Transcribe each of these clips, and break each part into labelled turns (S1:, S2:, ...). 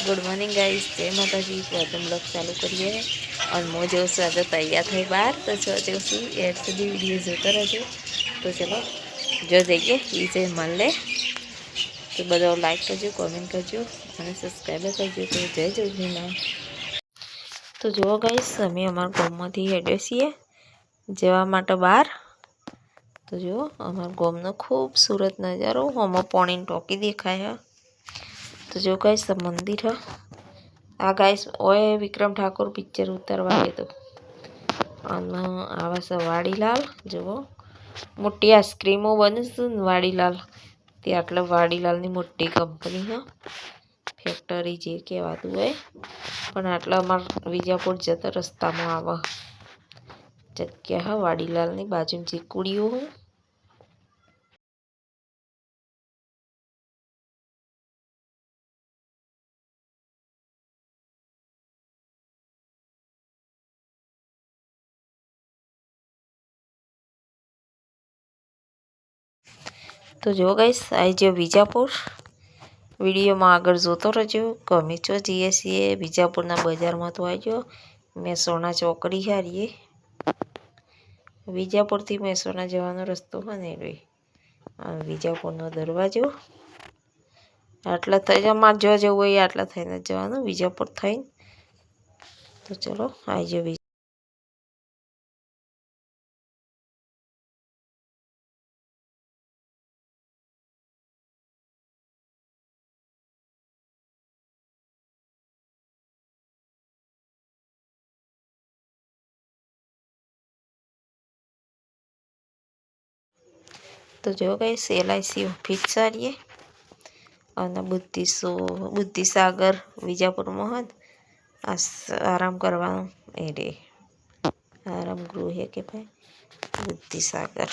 S1: Good morning guys, जय माता जी। तो आज हम लोग चालू करिए और मौज से आज तैयार थे बार तो जो एड सुधी वीडियो जोता रहो। तो चलो जो जाइए ये मन ले तो बधा लाइक करजो, कमेंट करजो और सब्सक्राइब करजो। तो जय जोगीनाथ। तो जो गाइस अमे अमर गाम में हेडे छे जवा माटे बार। तो जो अमर गामनो खूबसूरत नजारो हम पानी टोकी देखाय है। तो जो गाइस मंदिर है आ गाइस ओए विक्रम ठाकुर पिक्चर उतारवा गए। तो आवा से वाड़ीलाल जो मोटी आइसक्रीमों बने वाड़ीलाल ते आटले वाड़ीलाल नी मोटी कंपनी है फैक्टरी जे कहेवातुं होय पण आटला अमार विजापुर जता रस्ता में आवे जग्या है वाड़ीलाल नी बाजू में चीकुड़ियों। तो जो गाइस आई जो विजापुर वीडियो में आगर जोतो रहो। गमे चो जीए छे विजापुर बजार में। तो आई जो मेसोना चौकड़ी है ये विजापुर थी मेसोना जवानो रस्तो है ने रे विजापुर नो दरवाजो आटला थई अमार जो जवुं होय आटला थईने जवानुं विजापुर थईने। तो चलो आई जो तो जो गई LIC ऑफिस आ रही है और बुद्धिसागर विजापुर में है आराम करवा रे आराम गृह है कि भाई बुद्धिसागर।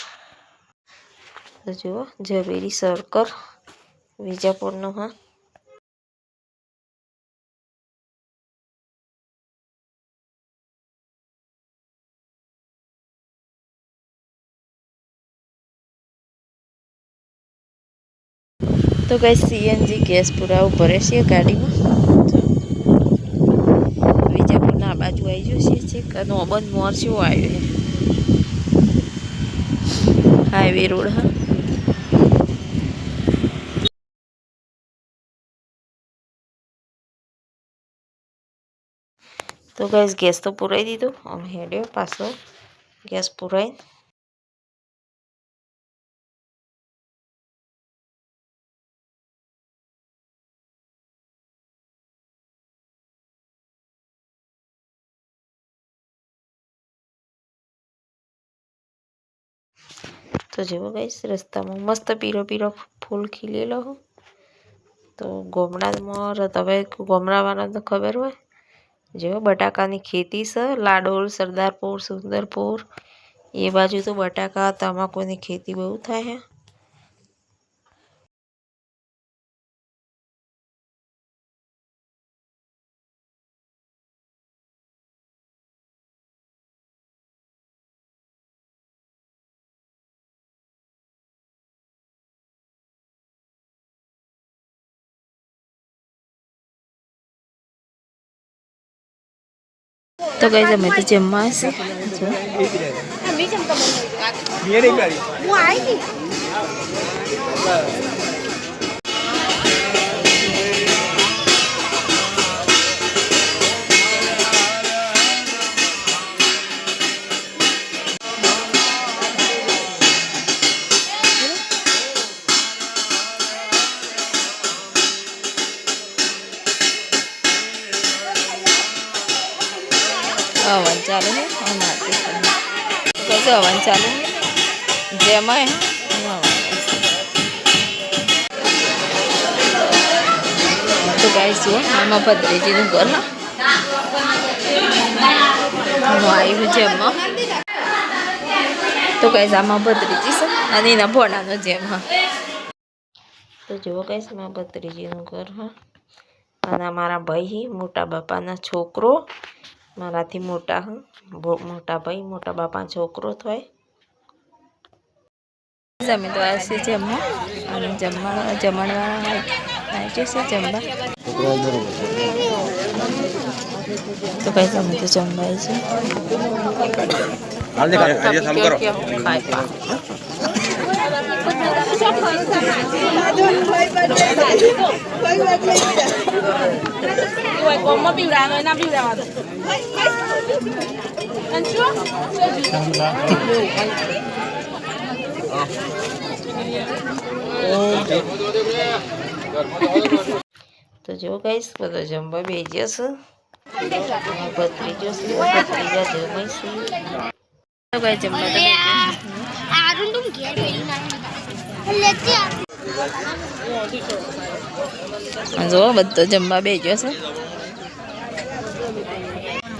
S1: तो जो झवेरी सर्कल विजापुर नो है। तो गई CNG गैस पूरा भरे से गाड़ी में विजापुर आ बाजू आई जो नोबन मोर जो आयो है हाईवे रोड है। तो गैस गैस तो पुराई दीधो हम हेड्यो पासो गैस पुराई। तो जो गाइस रस्ता में मस्त पीरो पीरो फूल खिलेलो हो। तो गोमड़ा में तबे गोमड़ा वाला तो खबर हो जो बटाका नी खेती से लाडोल सरदारपुर सुंदरपुर ये बाजू तो बटाका तमाकू नी खेती बहुत थाय है। तो गाइस हमें तो जम्मा से हवन चालू है और कैसे हवन चालू है जमा है। तो गाइस जो आम भद्रेजी घर आई जमा। तो गाइस आम भद्रेजी से भोना जमा। तो जो गाइस माँ भद्रेजी घर है मारा भाई मोटा बापा ना छोकरो माराथी मोटा मोटा भाई मोटा बापा छोकरो थाय। जमी तो ऐसे जमवा जमवाड़ा जमणवाड़ा जमवा। તો કઈ તમે તો જમવાય છે તો જો ગાઈસ બધો જમવા બેસી જશે ભત્રીજો ભત્રીજા જમાઈશું તો ગાઈ જમવા તો જો બધો જમવા બેસ્યો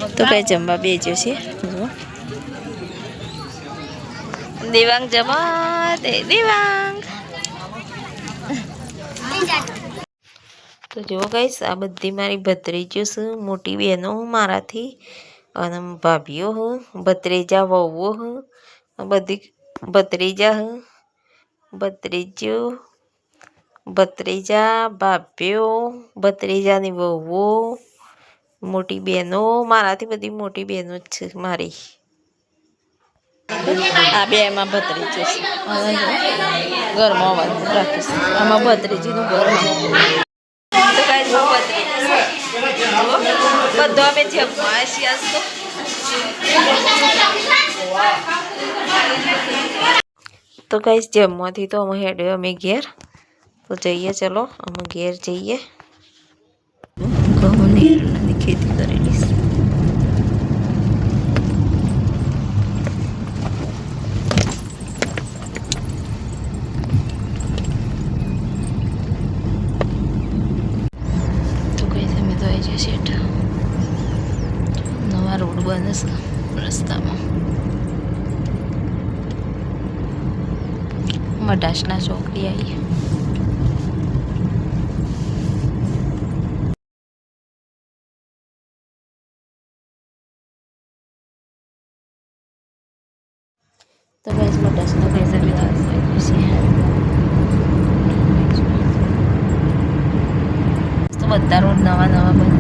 S1: છે તો કઈ જમવા બેસ્યો છે જો દેવાંગ જમા દે દેવાંગ તો જો ગાઈસ આ બધી મારી ભત્રીજો છે મોટી બહેનો મારાથી અને ભાભીઓ હું ભત્રીજા વહુઓ હું બધી ભત્રીજા હું ભત્રીજો ભત્રીજા ભાભીઓ ભત્રીજાની વહુઓ મોટી બહેનો મારાથી બધી મોટી બહેનો જ છે મારી આ બે એમાં ભત્રીજો છે ઘરમાં અવાજ રાખીશ આમાં ભત્રીજીનું ઘર બધો અમે જમવા તો ગાઈસ જમવાથી તો અમે હેડ્યો અમે ઘેર તો જઈએ ચલો અમે ઘેર જઈએ ઘઉંની ખેતી કરેલી નવા રોડ બને છે રસ્તામાં મઢાસના ચોકડી આવી તો ગાઈસ મઢાસના પૈસા બી તો બધા રોડ નવા નવા બને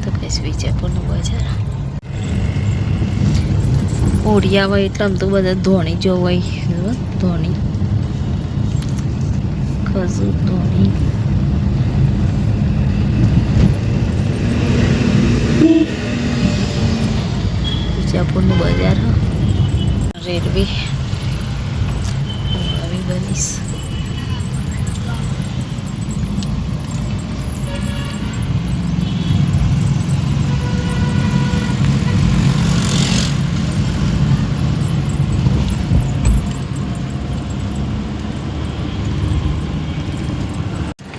S1: તો કઈ વિજયપુરનું બજાર ઓડિયા હોય એટલે આમ તો બધા ધોણી જોવાય ધોણી ખજૂર ધોણી વિજયપુરનું બજાર રેલવે આવી બનીશ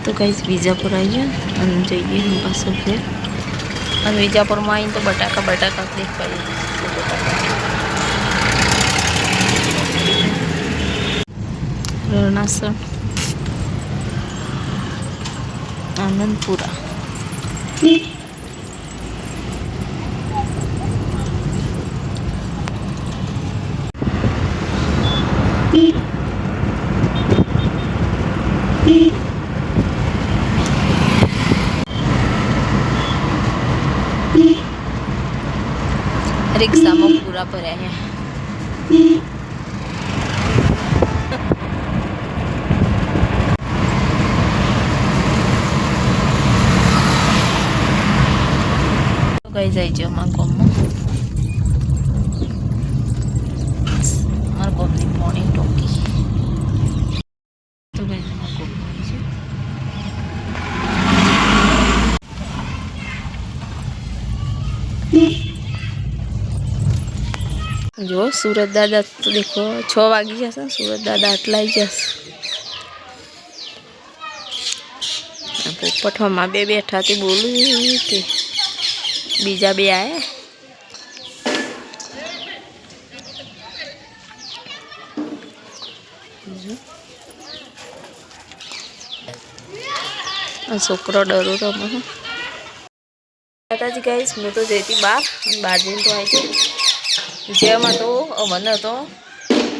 S1: તો ગાઈસ વિજાપુર આવી ગયા અને જઈએ હું પાછું ઘેર અને વિજાપુરમાં આવીને તો બટાકા દેખાય રણાસણ આનંદપુરા રિક્ષામાં પૂરા ભર્યા કઈ જાય છે અમારા ગામમાં અમારા ગામની મોર્નિંગ ટોકી તો કઈ અમારા ગામમાં જો સુરત દાદા તો દેખો 6 વાગી જશે સુરત દાદા આટલા આવી જશે પોપટમાં બે બેઠા તે બોલું કે બીજા બે આયા છોકરો ડરો રમે માતાજી ગાઈસ હું તો જઈતી બહાર જઈને તો આવી જેમ હતો અવન હતો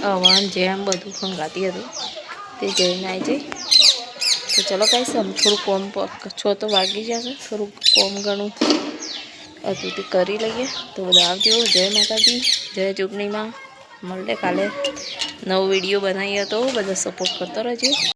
S1: અવન જેમ બધું ખંગાતી હતું તે જઈને આવી જઈ તો ચલો ગાઈસ આમ થોડું કોમ 6 તો વાગી જશે થોડું કોમ ઘણું હતું તે કરી લઈએ તો બધા આવજો જય માતાજી જય ચૂંટણીમાં મળે કાલે નવો વિડીયો બનાવી હતો બધા સપોર્ટ કરતો રહેજો।